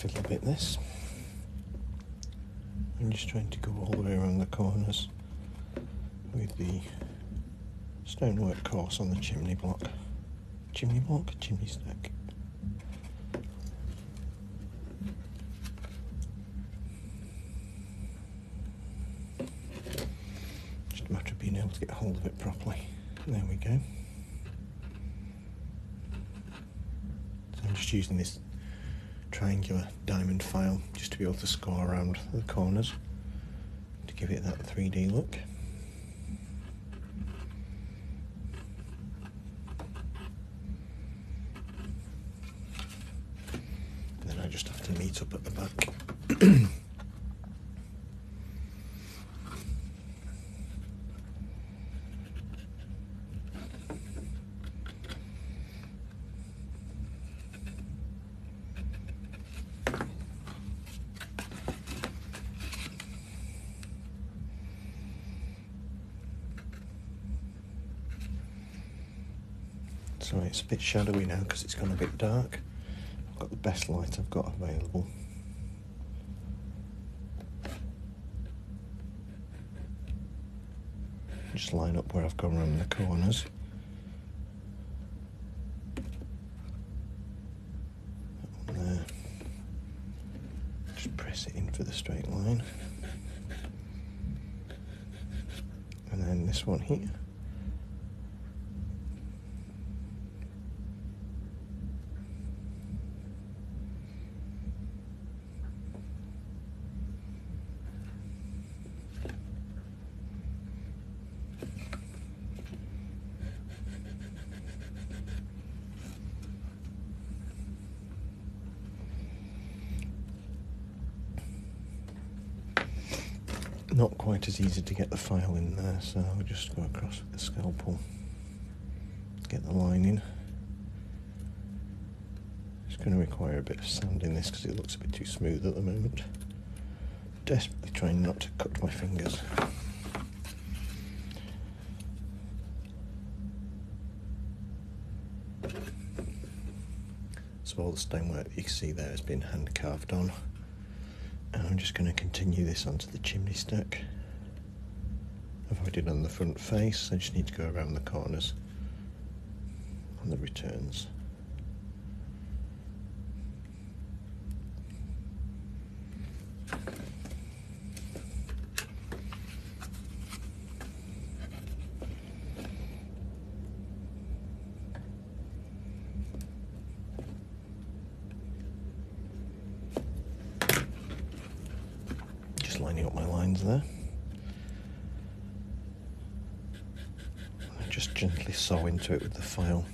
fiddly bit, this. I'm just trying to go all the way around the corners with the stonework course on the chimney block. Chimney block? Chimney stack. Just a matter of being able to get hold of it properly. There we go. So I'm just using this triangular diamond file just to be able to score around the corners to give it that 3D look. And then I just have to meet up at the back. So it's a bit shadowy now because it's gone a bit dark. I've got the best light I've got available. Just line up where I've gone around the corners. That one there. Just press it in for the straight line. And then this one here. Not quite as easy to get the file in there, so I'll just go across with the scalpel, get the line in. It's going to require a bit of sanding this because it looks a bit too smooth at the moment. Desperately trying not to cut my fingers. So all the stonework that you can see there has been hand carved on. And I'm just going to continue this onto the chimney stack. I've already done the front face, I just need to go around the corners on the returns. Lining up my lines there. I just gently sew into it with the file.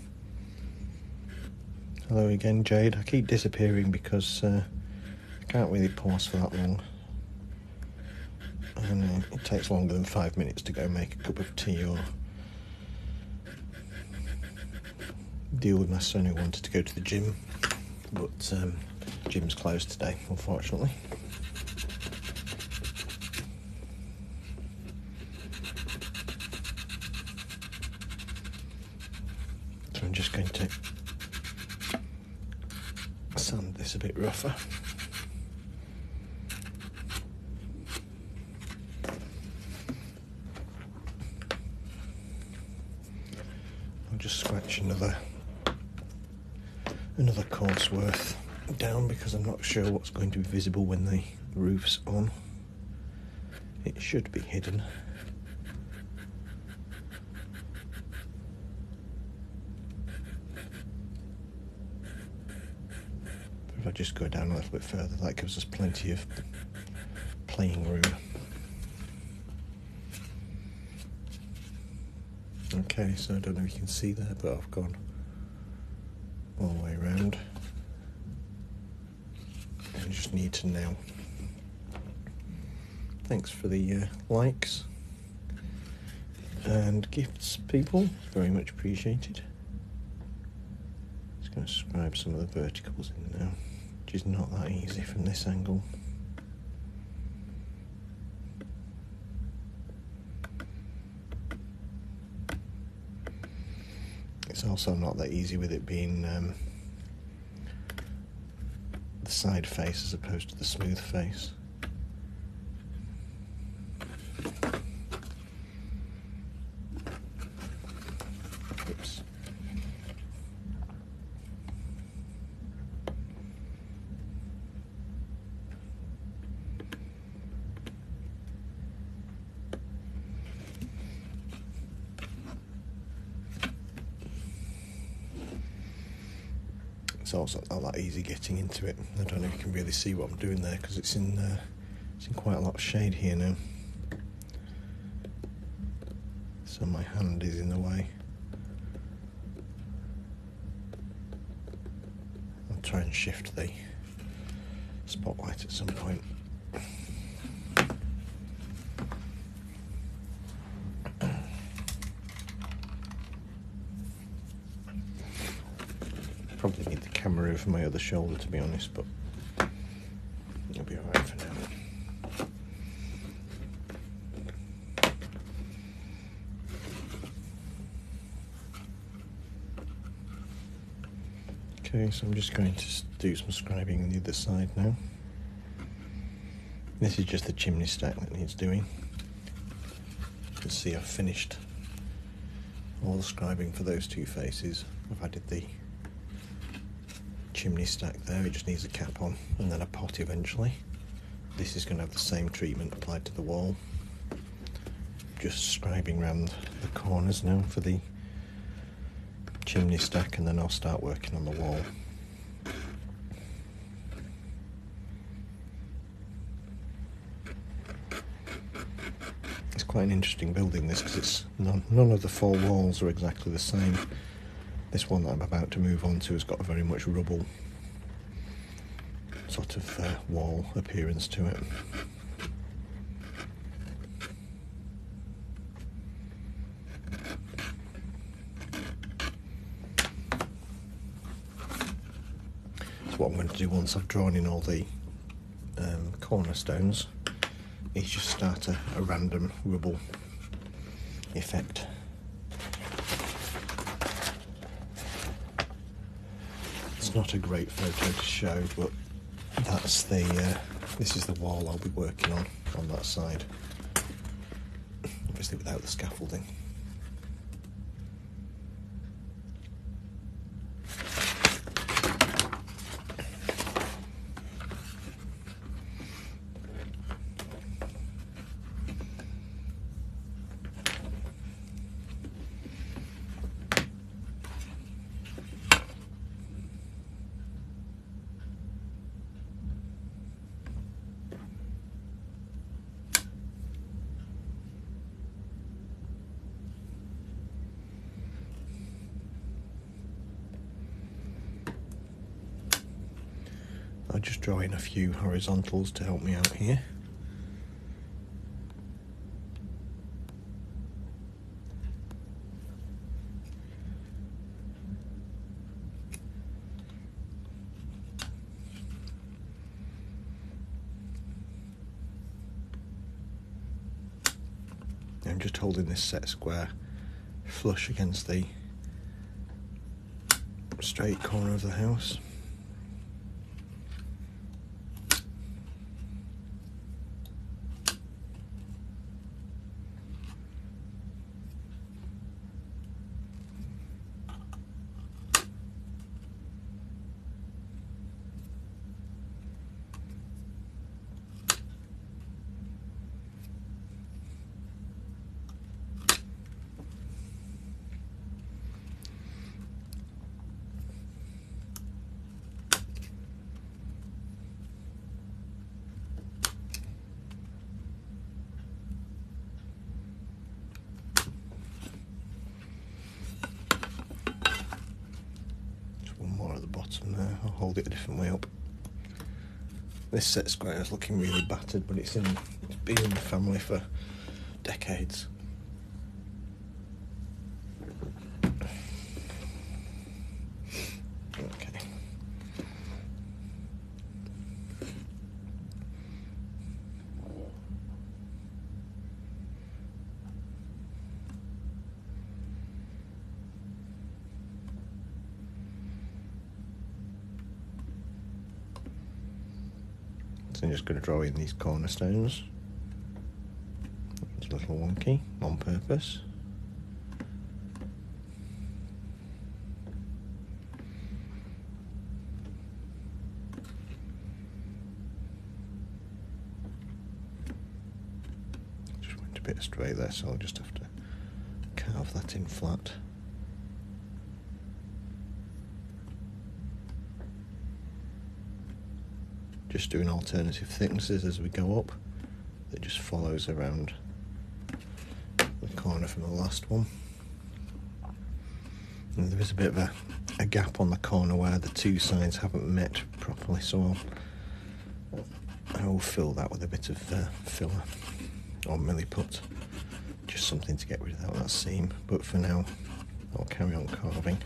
Hello again, Jade. I keep disappearing because I can't really pause for that long. And it takes longer than 5 minutes to go make a cup of tea or deal with my son who wanted to go to the gym. But gym's closed today, unfortunately. So I'm just going to sand this a bit rougher. I'll just scratch another course worth down because I'm not sure what's going to be visible when the roof's on. It should be hidden. If I just go down a little bit further, that gives us plenty of playing room. Okay, so I don't know if you can see there, but I've gone all the way around. I just need to now. Thanks for the likes and gifts, people. Very much appreciated. Just going to scribe some of the verticals in now, which is not that easy from this angle. It's also not that easy with it being the the side face as opposed to the smooth face. Oops. It's also not that easy getting into it. I don't know if you can really see what I'm doing there because it's in quite a lot of shade here now. So my hand is in the way. I'll try and shift the spotlight at some point. Probably need the camera over my other shoulder, to be honest, but it'll be alright for now. Okay, so I'm just going to do some scribing on the other side now. This is just the chimney stack that needs doing. You can see I've finished all the scribing for those two faces. I've added the chimney stack there, it just needs a cap on and then a pot eventually. This is going to have the same treatment applied to the wall. Just scribing around the corners now for the chimney stack, and then I'll start working on the wall. It's quite an interesting building this, because it's none of the four walls are exactly the same. This one that I'm about to move on to has got a very much rubble sort of wall appearance to it. So what I'm going to do once I've drawn in all the cornerstones is just start a random rubble effect. It's not a great photo to show, but that's the this is the wall I'll be working on that side, obviously without the scaffolding. I'll just draw in a few horizontals to help me out here. I'm just holding this set square flush against the straight corner of the house. Bottom there, I'll hold it a different way up. This set square is looking really battered, but it's been in the family for decades. Okay. So I'm just going to draw in these cornerstones. It's a little wonky on purpose. Just went a bit astray there, so I'll just have to carve that in flat. Just doing alternative thicknesses as we go up. That just follows around the corner from the last one. And there is a bit of a gap on the corner where the two sides haven't met properly, so I will fill that with a bit of filler or milliput, just something to get rid of that seam. But for now, I'll carry on carving.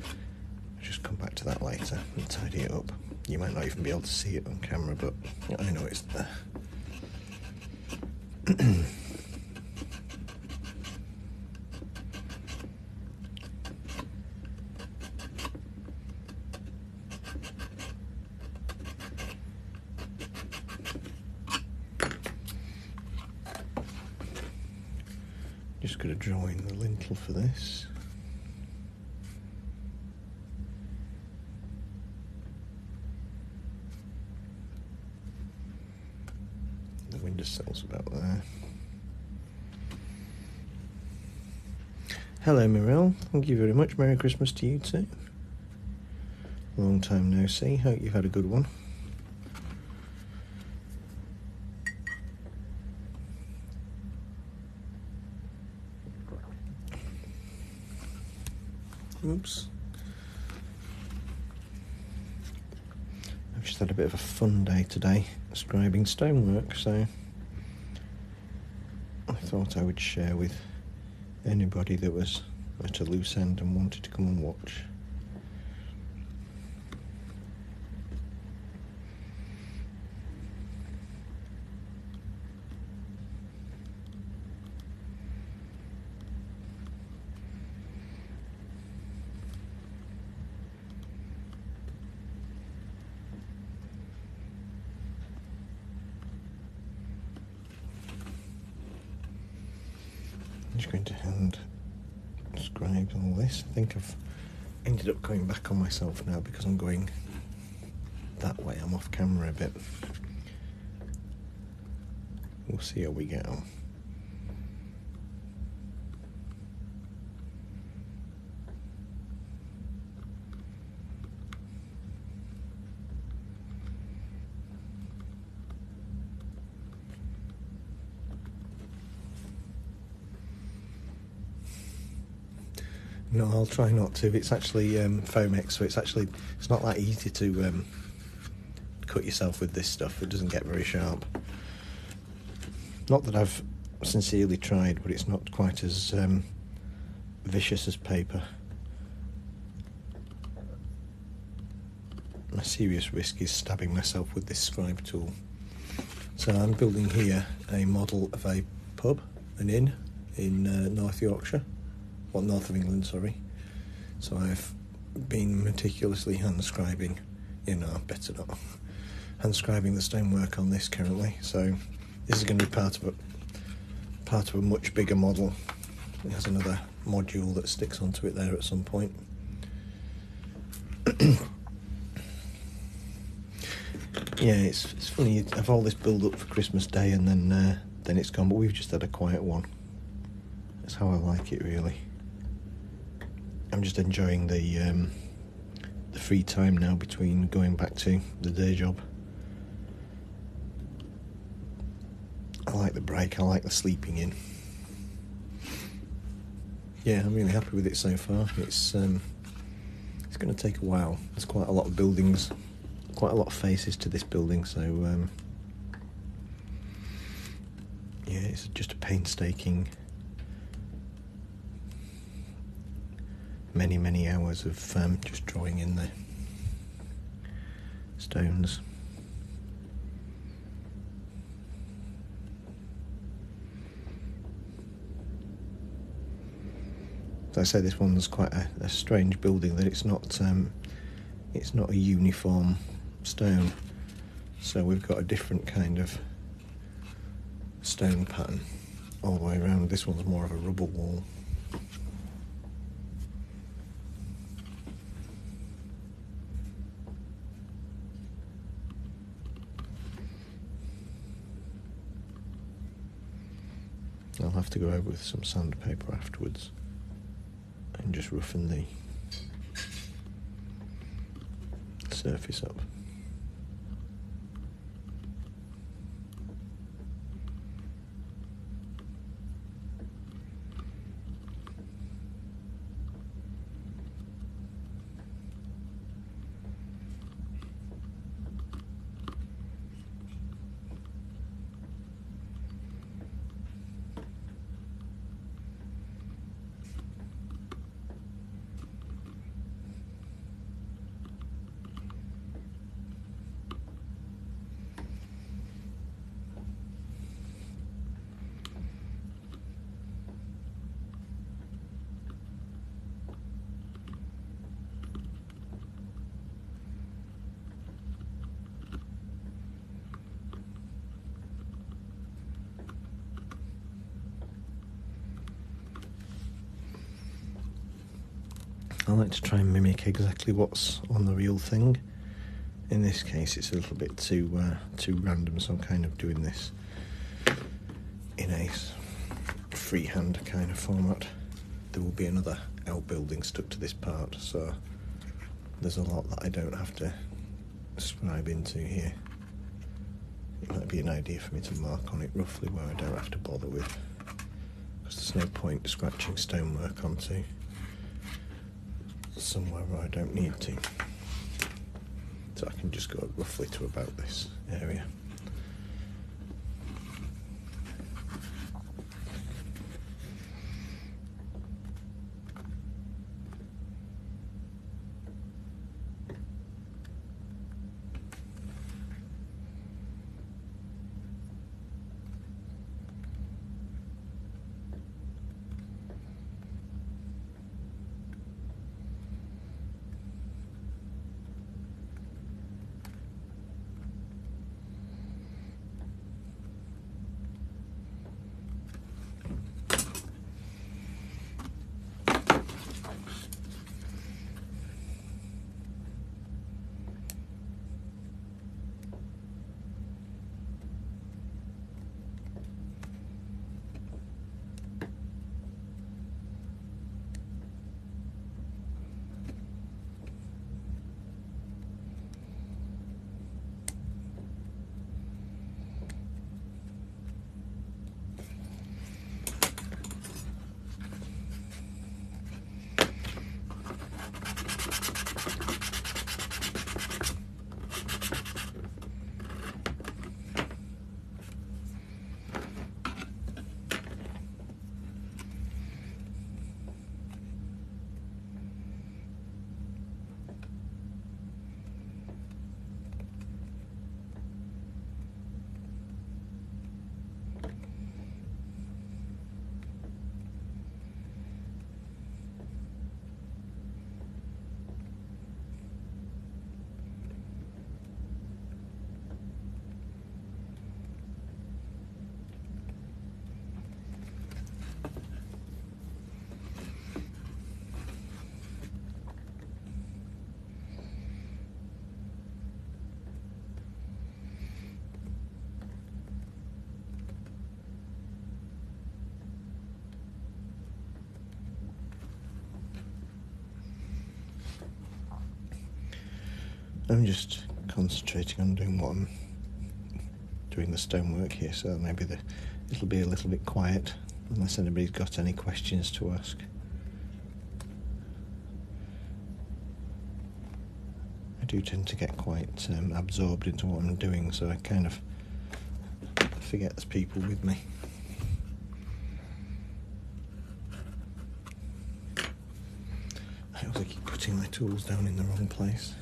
I'll just come back to that later and tidy it up. You might not even be able to see it on camera, but I know it's there. Just going to draw in the lintel for this. The windowsill's about there. Hello Mirelle, thank you very much. Merry Christmas to you too. Long time no see, hope you've had a good one. Oops. I've just had a bit of a fun day today, scribing stonework, so I thought I would share with anybody that was at a loose end and wanted to come and watch. I'm just going to hand scribe all this. I think I've ended up going back on myself now because I'm going that way. I'm off camera a bit. We'll see how we get on. No, I'll try not to. It's actually foamex, so it's not that easy to cut yourself with this stuff. It doesn't get very sharp. Not that I've sincerely tried, but it's not quite as vicious as paper. My serious risk is stabbing myself with this scribe tool. So I'm building here a model of a pub, an inn in North Yorkshire. Well, north of England, sorry. So I've been meticulously hand scribing, better not, hand scribing the stonework on this currently. So this is going to be part of a much bigger model. It has another module that sticks onto it there at some point. Yeah, it's funny. You have all this build up for Christmas Day and then it's gone. But we've just had a quiet one. That's how I like it, really. I'm just enjoying the free time now between going back to the day job. I like the break, I like the sleeping in. Yeah, I'm really happy with it so far. It's going to take a while. There's quite a lot of buildings, quite a lot of faces to this building, so yeah, it's just a painstaking many hours of just drawing in the stones. As I say, this one's quite a strange building, that it's not a uniform stone. So we've got a different kind of stone pattern all the way around. This one's more of a rubble wall. I'll have to go over with some sandpaper afterwards and just roughen the surface up. I like to try and mimic exactly what's on the real thing. In this case it's a little bit too random, so I'm kind of doing this in a freehand kind of format. There will be another outbuilding stuck to this part, so there's a lot that I don't have to scribe into here. It might be an idea for me to mark on it roughly where I don't have to bother with, because there's no point scratching stonework onto somewhere where I don't need to. So I can just go roughly to about this area. I'm just concentrating on doing what I'm doing the stonework here, so maybe it'll be a little bit quiet unless anybody's got any questions to ask. I do tend to get quite absorbed into what I'm doing, so I kind of forget there's people with me. I also keep putting my tools down in the wrong place.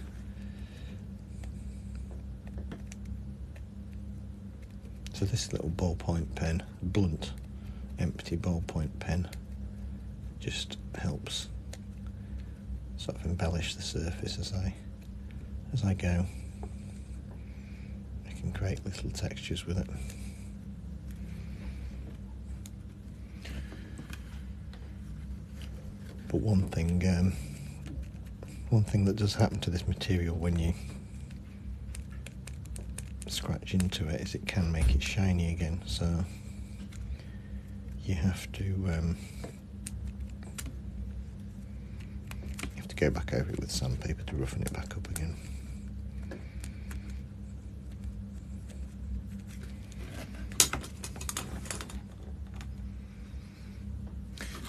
So this little ballpoint pen, blunt, empty ballpoint pen, just helps sort of embellish the surface as I go. I can create little textures with it. But one thing that does happen to this material when you scratch into it is it can make it shiny again, so you have to go back over it with sandpaper to roughen it back up again.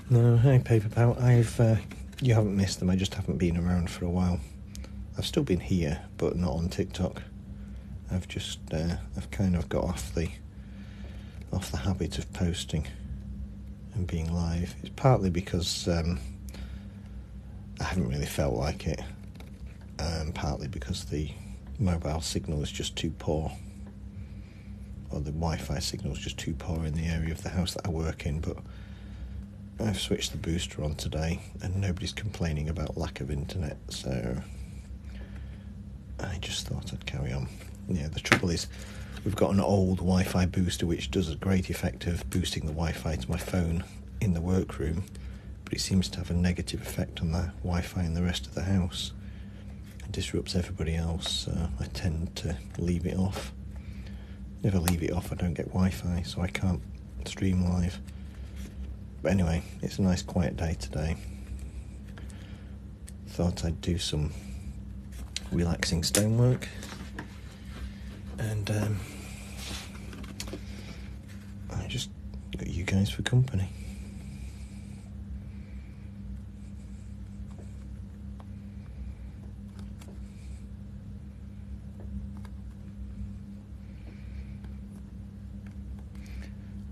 No, hey Paper Pal, you haven't missed them, I just haven't been around for a while. I've still been here, but not on TikTok. I've kind of got off the habit of posting and being live. It's partly because I haven't really felt like it, partly because the mobile signal is just too poor, or the Wi-Fi signal is just too poor in the area of the house that I work in, but I've switched the booster on today and nobody's complaining about lack of internet, so I just thought I'd carry on. Yeah, the trouble is we've got an old Wi-Fi booster which does a great effect of boosting the Wi-Fi to my phone in the workroom, but it seems to have a negative effect on the Wi-Fi in the rest of the house. It disrupts everybody else, so I tend to leave it off. If I leave it off I don't get Wi-Fi, so I can't stream live. But anyway, it's a nice quiet day today. Thought I'd do some relaxing stonework, and I just got you guys for company.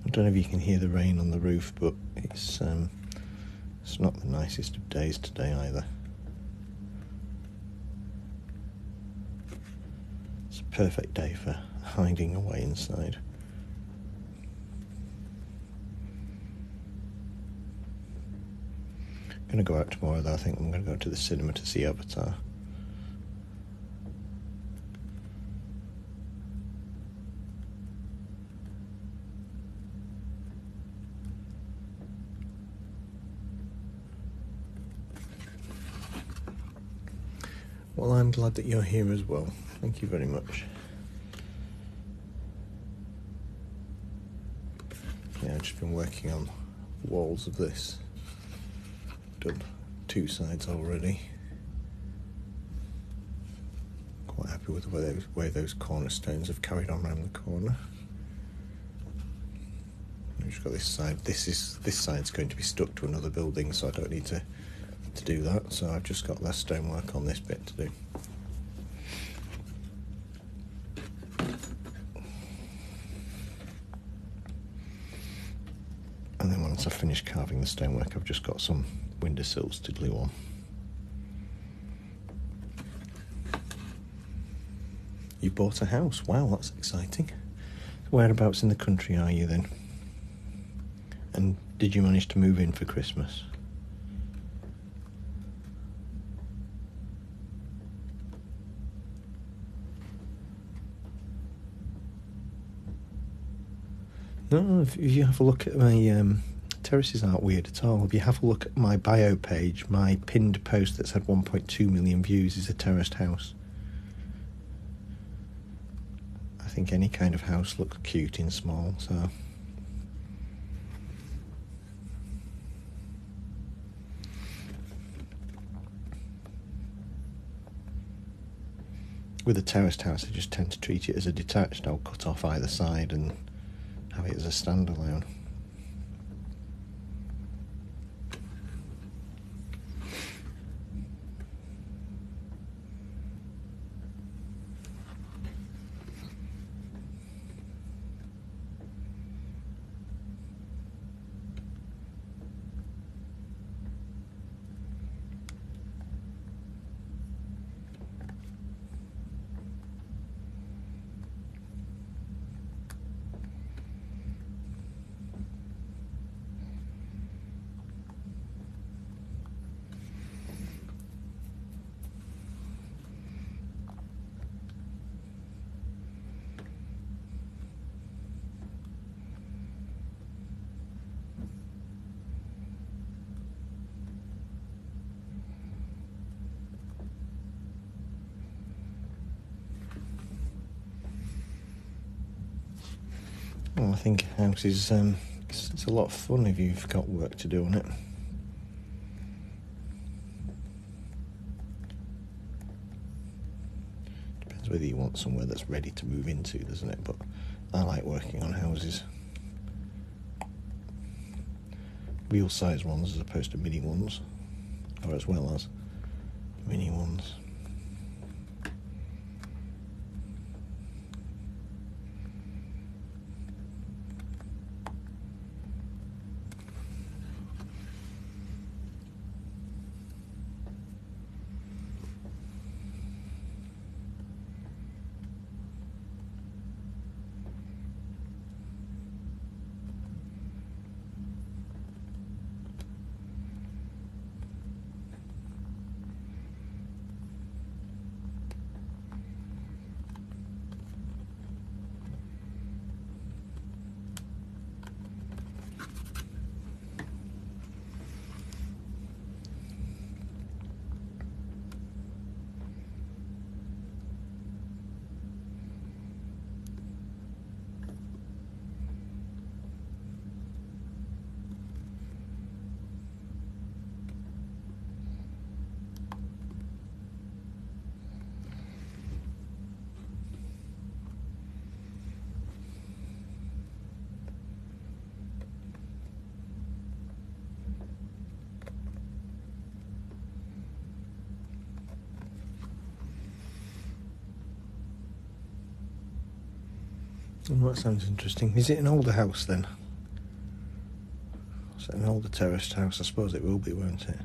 I don't know if you can hear the rain on the roof, but it's not the nicest of days today either. It's a perfect day for hiding away inside. I'm going to go out tomorrow though. I think I'm going to go to the cinema to see Avatar. Well, I'm glad that you're here as well. Thank you very much. Yeah, I've just been working on the walls of this. Done 2 sides already. Quite happy with the way those cornerstones have carried on around the corner. I've just got this side. This side's going to be stuck to another building, so I don't need to do that, so I've just got less stonework on this bit to do. And then once I've finished carving the stonework, I've just got some windowsills to glue on. You bought a house, wow, that's exciting. Whereabouts in the country are you then? And did you manage to move in for Christmas? No, if you have a look at my terraces aren't weird at all. If you have a look at my bio page, my pinned post that's had 1.2 million views is a terraced house. I think any kind of house looks cute in small, so with a terraced house I just tend to treat it as a detached. I'll cut off either side and have it as a standalone. Well, I think a house is it's a lot of fun if you've got work to do on it. Depends whether you want somewhere that's ready to move into, doesn't it? But I like working on houses. Real size ones as opposed to mini ones, or as well as mini ones. Oh, that sounds interesting. Is it an older house then? Is it an older terraced house? I suppose it will be, won't it?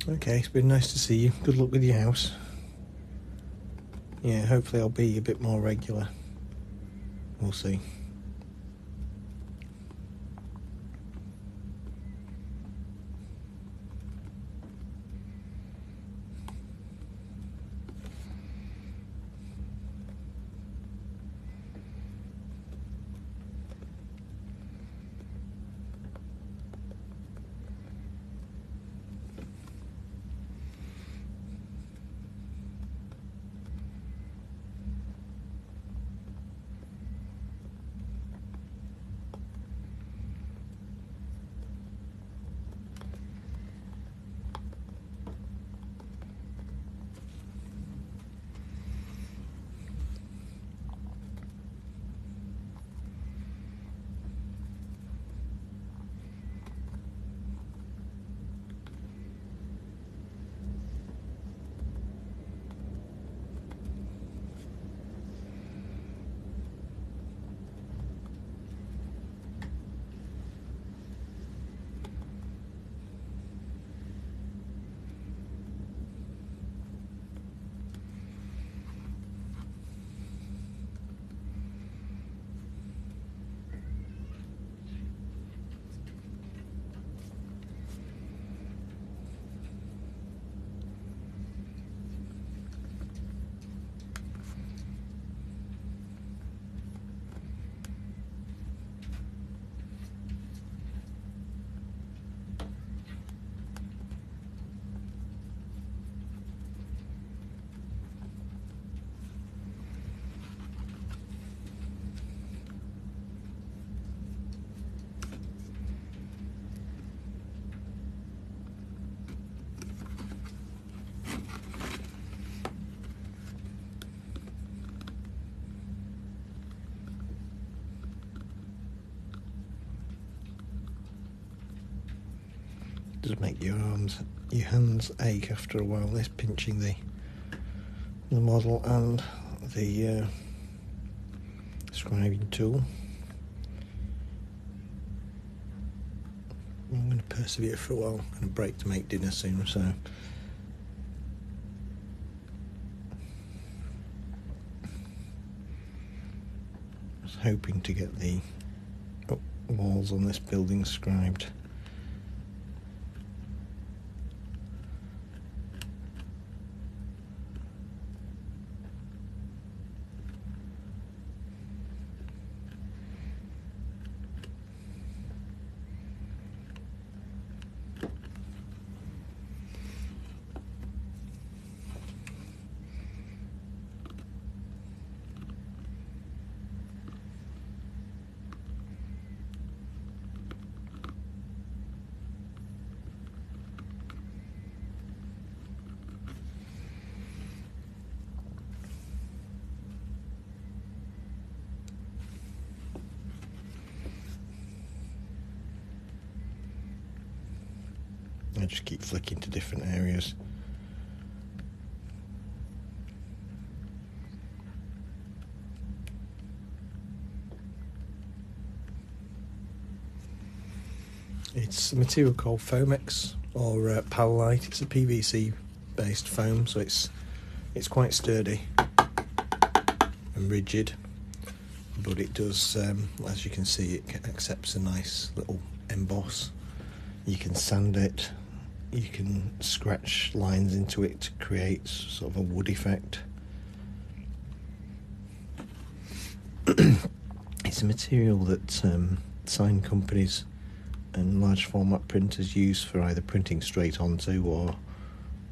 Okay, it's been nice to see you. Good luck with your house. Yeah, hopefully I'll be a bit more regular. We'll see. does make your hands ache after a while, this pinching the model and the scribing tool. I'm going to persevere for a while. I'm going to break to make dinner soon, so I was hoping to get the walls on this building scribed. I just keep flicking to different areas. It's a material called foamex or Powellite. It's a PVC based foam, so it's quite sturdy and rigid, but it does, as you can see, it accepts a nice little emboss. You can sand it, you can scratch lines into it to create sort of a wood effect. It's a material that sign companies and large format printers use for either printing straight onto or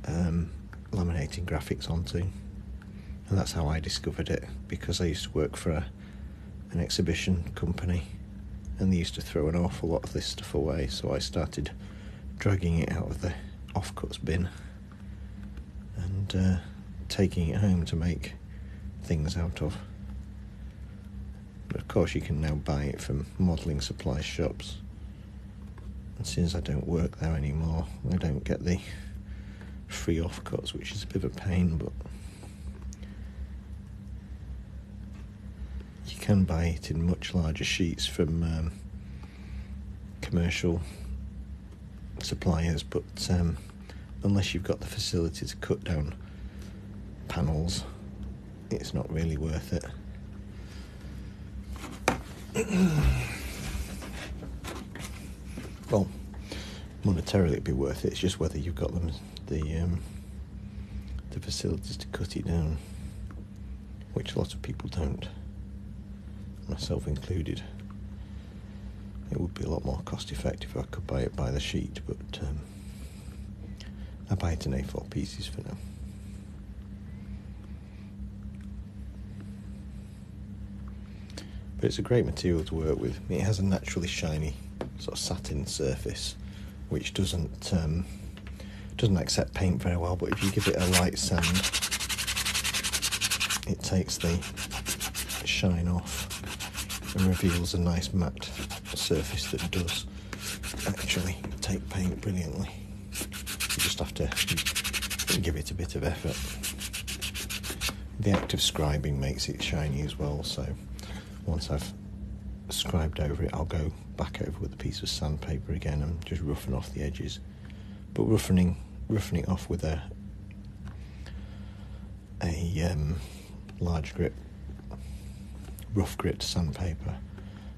laminating graphics onto. And that's how I discovered it, because I used to work for an exhibition company and they used to throw an awful lot of this stuff away, so I started dragging it out of the offcuts bin and taking it home to make things out of. But of course you can now buy it from modelling supply shops, and since I don't work there anymore, I don't get the free offcuts, which is a bit of a pain, but you can buy it in much larger sheets from commercial suppliers, but unless you've got the facility to cut down panels, it's not really worth it. Well, monetarily it'd be worth it, it's just whether you've got the facilities to cut it down, which a lot of people don't, myself included. It would be a lot more cost effective if I could buy it by the sheet, but I buy it in A4 pieces for now. But it's a great material to work with. It has a naturally shiny sort of satin surface, which doesn't accept paint very well, but if you give it a light sand, it takes the shine off and reveals a nice matte surface that does actually take paint brilliantly. You just have to give it a bit of effort. The act of scribing makes it shiny as well, so once I've scribed over it, I'll go back over with a piece of sandpaper again and just roughen off the edges. But roughing it off with a large grit, rough grit sandpaper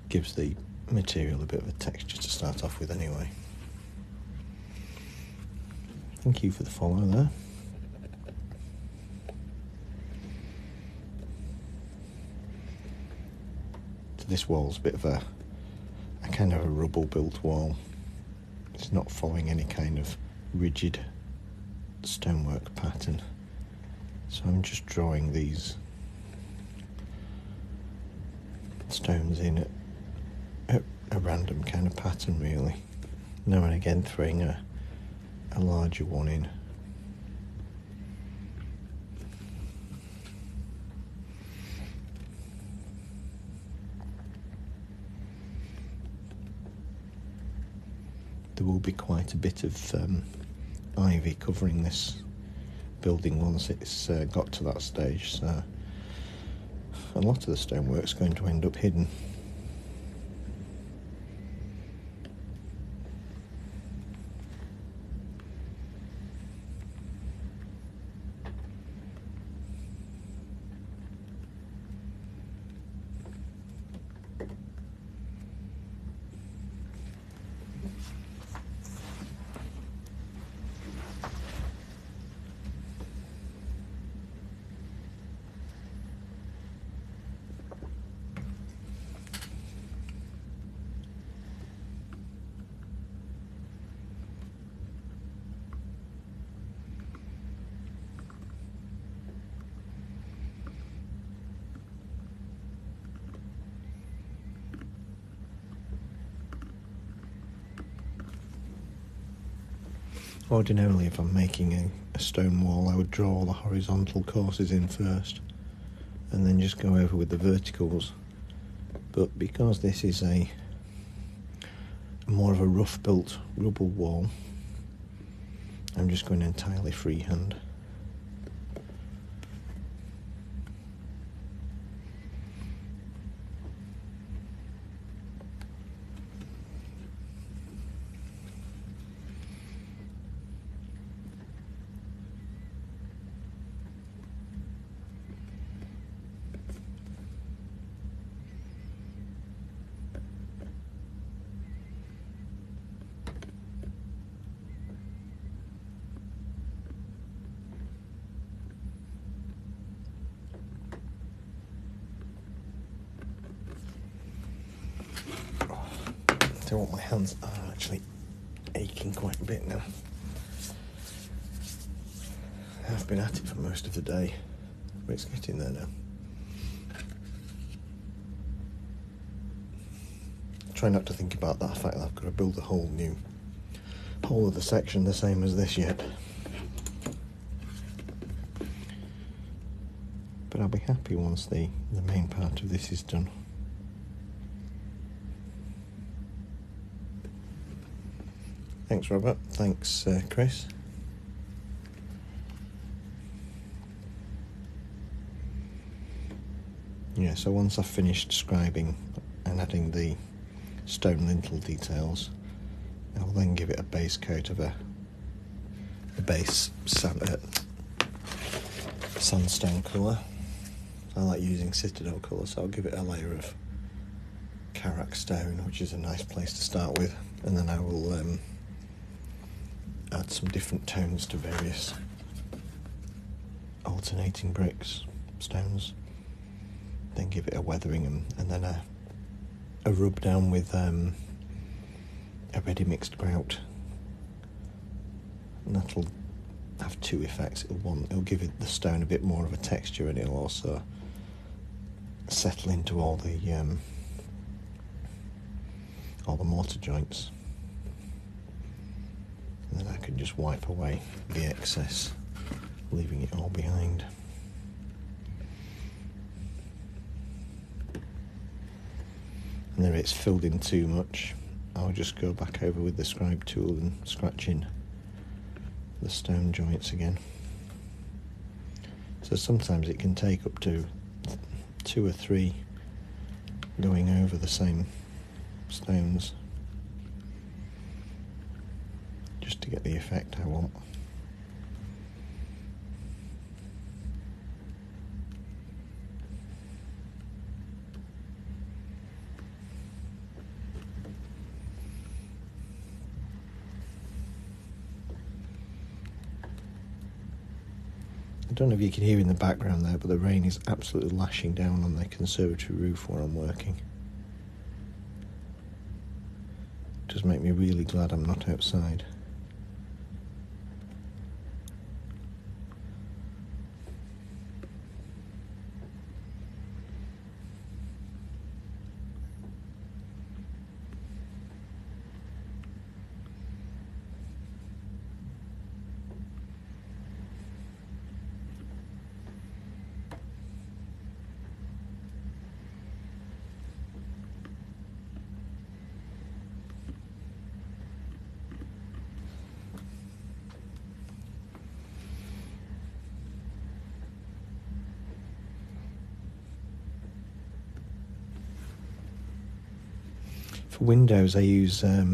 gives the material a bit of a texture to start off with anyway. Thank you for the follow there. So this wall's a bit of a kind of a rubble built wall. It's not following any kind of rigid stonework pattern, so I'm just drawing these stones in at a random kind of pattern, really. Now and again throwing a larger one in. there will be quite a bit of ivy covering this building once it's got to that stage, so a lot of the stonework's going to end up hidden. Ordinarily, if I'm making a stone wall, I would draw all the horizontal courses in first and then just go over with the verticals. But because this is a more of a rough built rubble wall, I'm just going entirely freehand. I don't want my hands are actually aching quite a bit now. I've been at it for most of the day, but it's getting there now. Try not to think about that fact that I've got to build a whole other section the same as this yet. But I'll be happy once the main part of this is done. Thanks, Robert. Thanks, Chris. Yeah, so once I've finished scribing and adding the stone lintel details, I'll then give it a base coat of a base sandstone colour. I like using Citadel colour, so I'll give it a layer of Karak stone, which is a nice place to start with, and then I will add some different tones to various alternating bricks, stones, then give it a weathering and then a rub down with a ready mixed grout, and that'll have two effects. It'll give it the stone a bit more of a texture, and it'll also settle into all the mortar joints. And then I can just wipe away the excess, leaving it all behind. And if it's filled in too much, I'll just go back over with the scribe tool and scratch in the stone joints again. So sometimes it can take up to 2 or 3 going over the same stones just to get the effect I want. I don't know if you can hear in the background there, but the rain is absolutely lashing down on the conservatory roof where I'm working. It does make me really glad I'm not outside. For windows I use a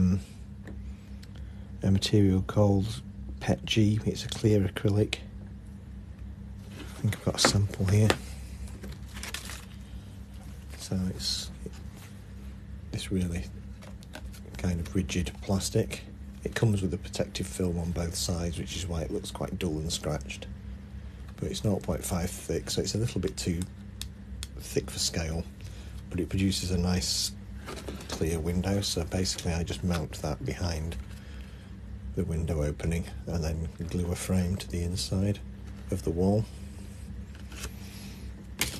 material called PETG. It's a clear acrylic. I think I've got a sample here. So it's this really kind of rigid plastic. It comes with a protective film on both sides, which is why it looks quite dull and scratched. But it's 0.5 thick, so it's a little bit too thick for scale, but it produces a nice clear window. So basically I just mount that behind the window opening and then glue a frame to the inside of the wall.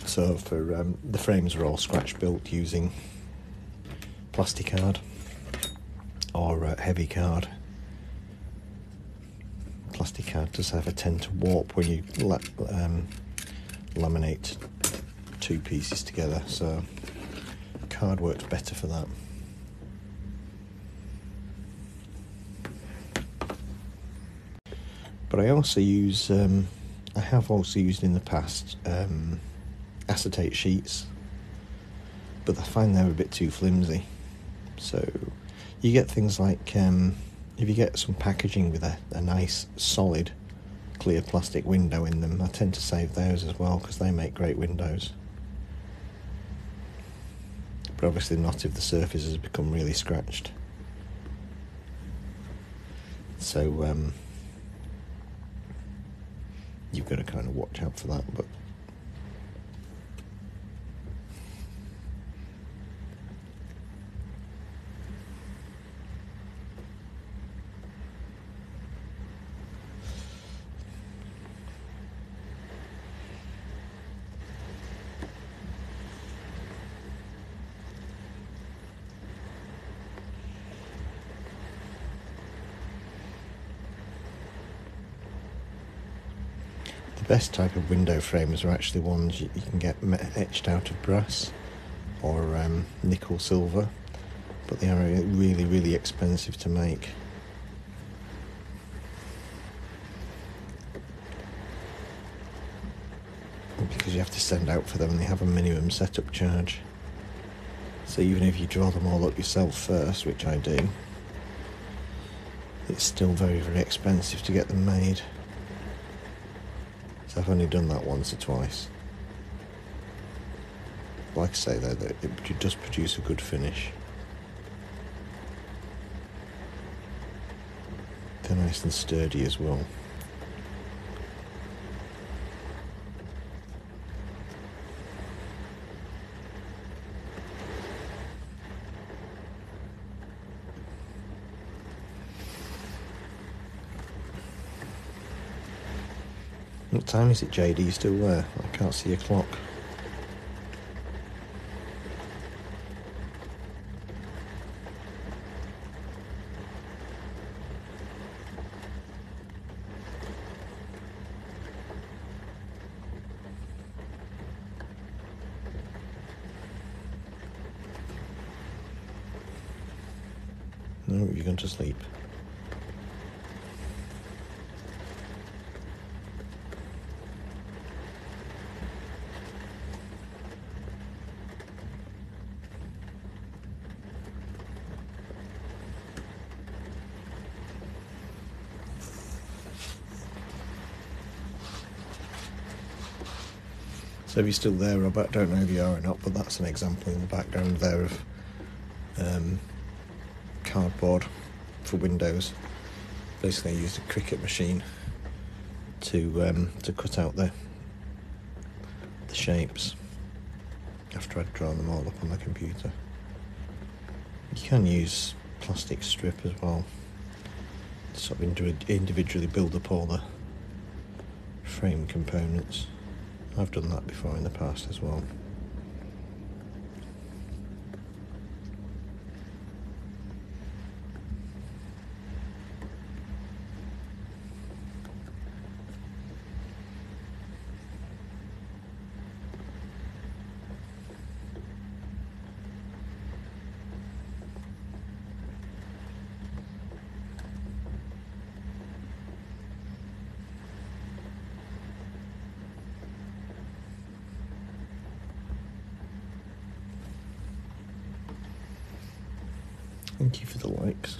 So for the frames are all scratch built using plasticard or heavy card. Plasticard does have a tend to warp when you laminate two pieces together, so card works better for that. But I also use, I have also used in the past acetate sheets, but I find they're a bit too flimsy. So you get things like, if you get some packaging with a nice solid clear plastic window in them, I tend to save those as well because they make great windows. But obviously not if the surface has become really scratched. So you've got to kind of watch out for that. But the best type of window frames are actually ones you can get etched out of brass or nickel silver, but they are really, really expensive to make. Because you have to send out for them and they have a minimum setup charge. So even if you draw them all up yourself first, which I do, it's still very, very expensive to get them made. So I've only done that once or twice. Like I say though, it does produce a good finish. They're nice and sturdy as well. What time is it, JD? You still there? I can't see your clock. No, you're going to sleep. So if you're still there, Robert, I don't know if you are or not, but that's an example in the background there of cardboard for windows. Basically I used a Cricut machine to cut out the shapes after I'd drawn them all up on the computer. You can use plastic strip as well to sort of individually build up all the frame components. I've done that before in the past as well. Thank you for the likes.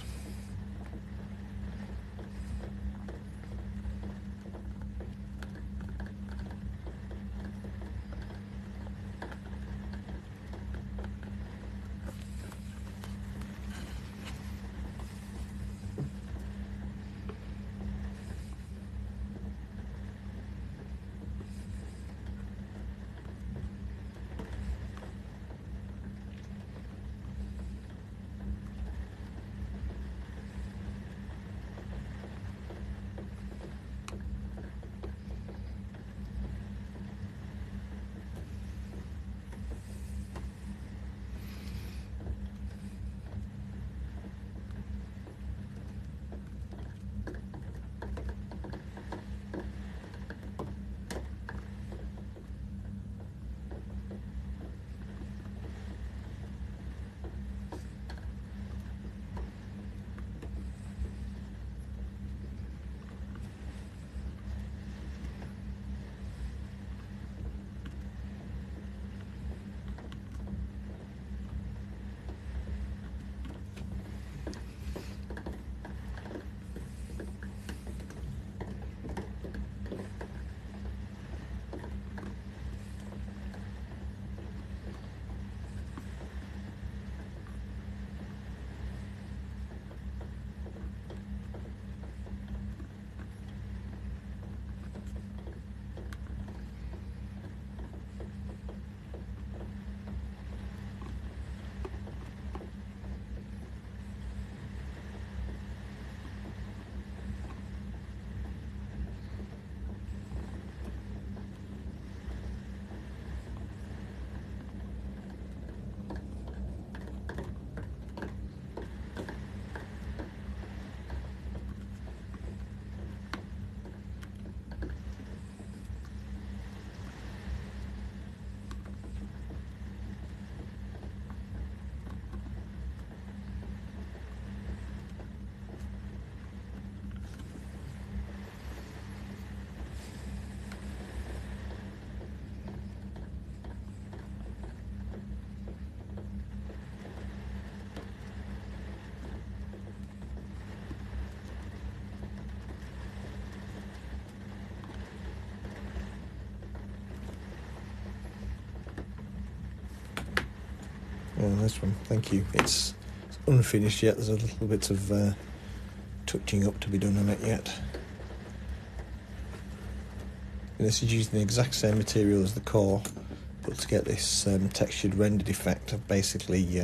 This one, thank you. It's unfinished yet. There's a little bit of touching up to be done on it yet. And this is using the exact same material as the core, but to get this textured rendered effect, I've basically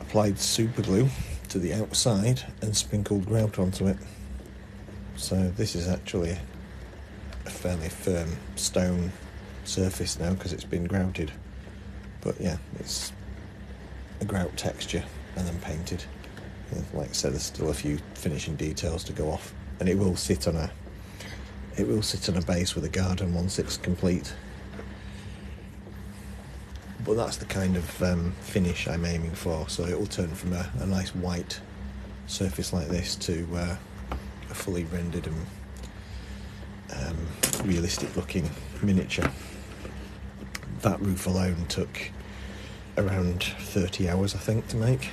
applied super glue to the outside and sprinkled grout onto it. So this is actually a fairly firm stone surface now because it's been grouted. But yeah, it's a grout texture and then painted. And like I said, there's still a few finishing details to go off, and it will sit on a base with a garden once it's complete. But that's the kind of finish I'm aiming for. So it will turn from a nice white surface like this to a fully rendered and realistic looking miniature. That roof alone took around 30 hours, I think, to make.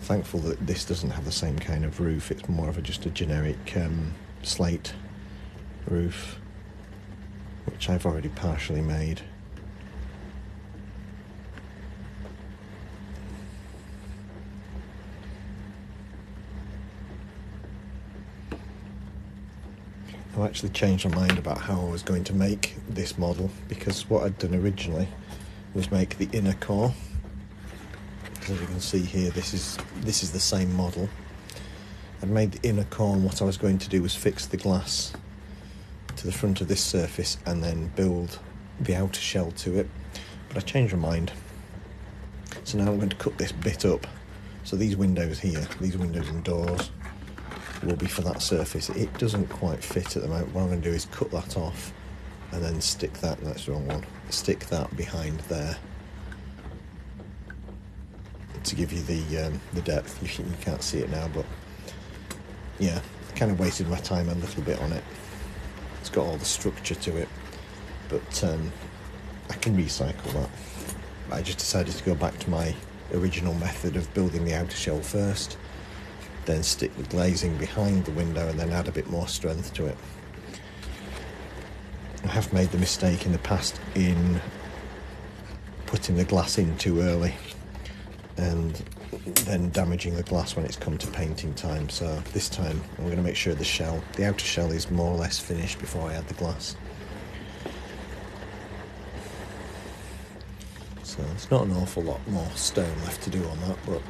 Thankful that this doesn't have the same kind of roof. It's more of just a generic slate roof, which I've already partially made. I actually changed my mind about how I was going to make this model, because what I'd done originally was make the inner core. As you can see here, this is the same model. I'd made the inner core, and what I was going to do was fix the glass to the front of this surface and then build the outer shell to it. But I changed my mind. So now I'm going to cut this bit up. So these windows here, these windows and doors, will be for that surface. It doesn't quite fit at the moment. What I'm going to do is cut that off and then stick that, that's the wrong one, stick that behind there to give you the depth. You can't see it now, but yeah, I kind of wasted my time a little bit on it. It's got all the structure to it, but I can recycle that. I just decided to go back to my original method of building the outer shell first, then stick the glazing behind the window and then add a bit more strength to it. I have made the mistake in the past in putting the glass in too early and then damaging the glass when it's come to painting time, so this time I'm going to make sure the outer shell is more or less finished before I add the glass. So there's not an awful lot more stone left to do on that, but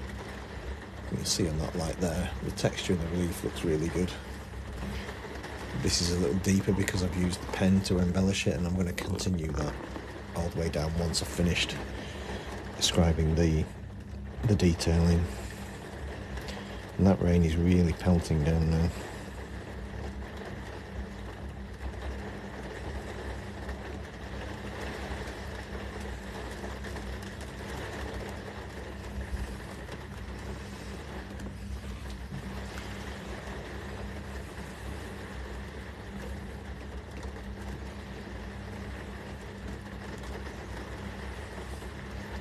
you can see on that light there, the texture and the relief looks really good. This is a little deeper because I've used the pen to embellish it, and I'm going to continue that all the way down once I've finished describing the detailing. And that rain is really pelting down now.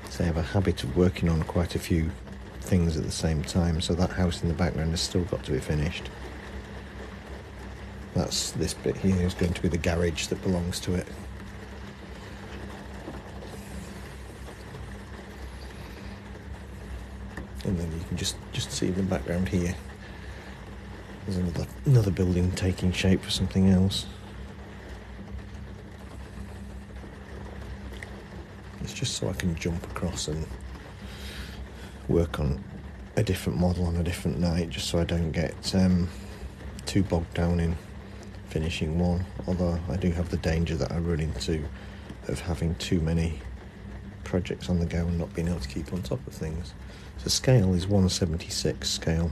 So I have a habit of working on quite a few things at the same time, so that house in the background has still got to be finished. That's this bit here is going to be the garage that belongs to it. And then you can just see in the background here, there's another building taking shape for something else. It's just so I can jump across and work on a different model on a different night, just so I don't get too bogged down in finishing one. Although I do have the danger that I run into of having too many projects on the go and not being able to keep on top of things. So scale is 1/76 scale,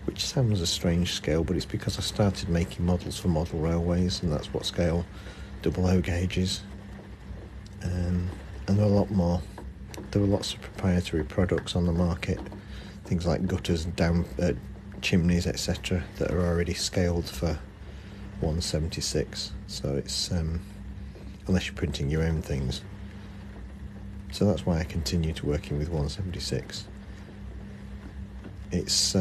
which sounds a strange scale, but it's because I started making models for model railways, and that's what scale 00 gauge is. And there are lots of proprietary products on the market, things like gutters and down chimneys, etc., that are already scaled for 1/76. So it's unless you're printing your own things. So that's why I continue to working with 1/76. It's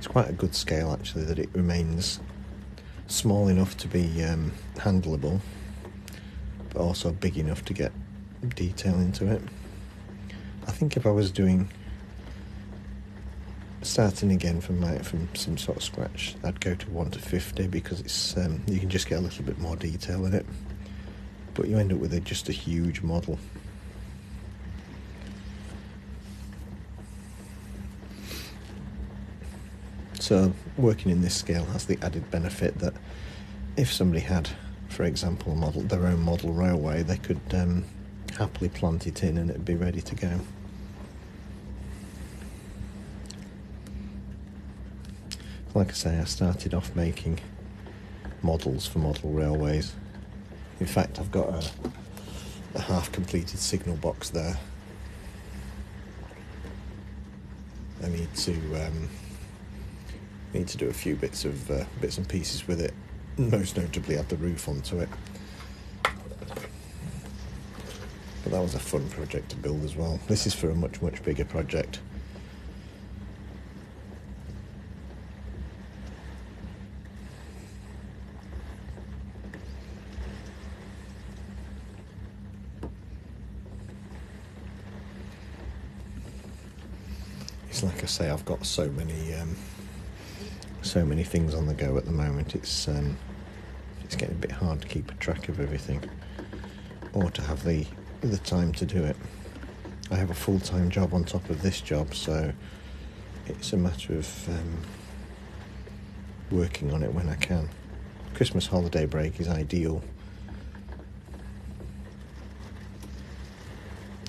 quite a good scale actually, that it remains small enough to be handleable, but also big enough to get detail into it. I think if I was starting again from some sort of scratch, I'd go to 1/50, because it's you can just get a little bit more detail in it, but you end up with just a huge model. So working in this scale has the added benefit that if somebody had, for example, their own model railway, they could happily plant it in and it'd be ready to go. Like I say, I started off making models for model railways. In fact, I've got a half-completed signal box there. I need to do a few bits and pieces with it, most notably add the roof onto it. But that was a fun project to build as well. This is for a much bigger project. It's like I say, I've got so many things on the go at the moment. It's getting a bit hard to keep a track of everything, or to have the time to do it. I have a full-time job on top of this job, so it's a matter of working on it when I can. Christmas holiday break is ideal.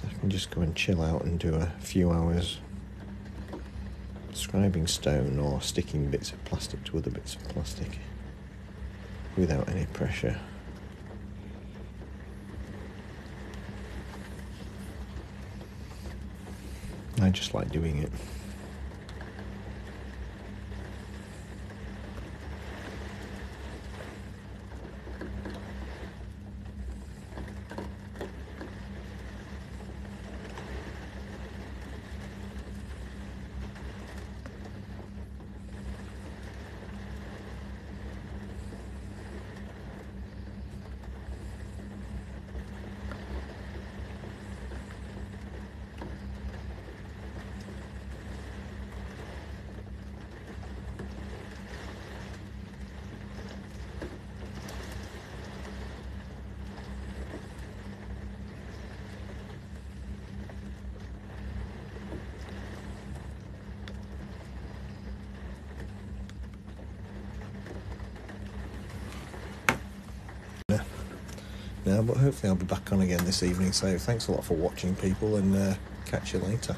I can just go and chill out and do a few hours scribing stone or sticking bits of plastic to other bits of plastic without any pressure. I just like doing it. now, but hopefully I'll be back on again this evening. So thanks a lot for watching, people, and catch you later.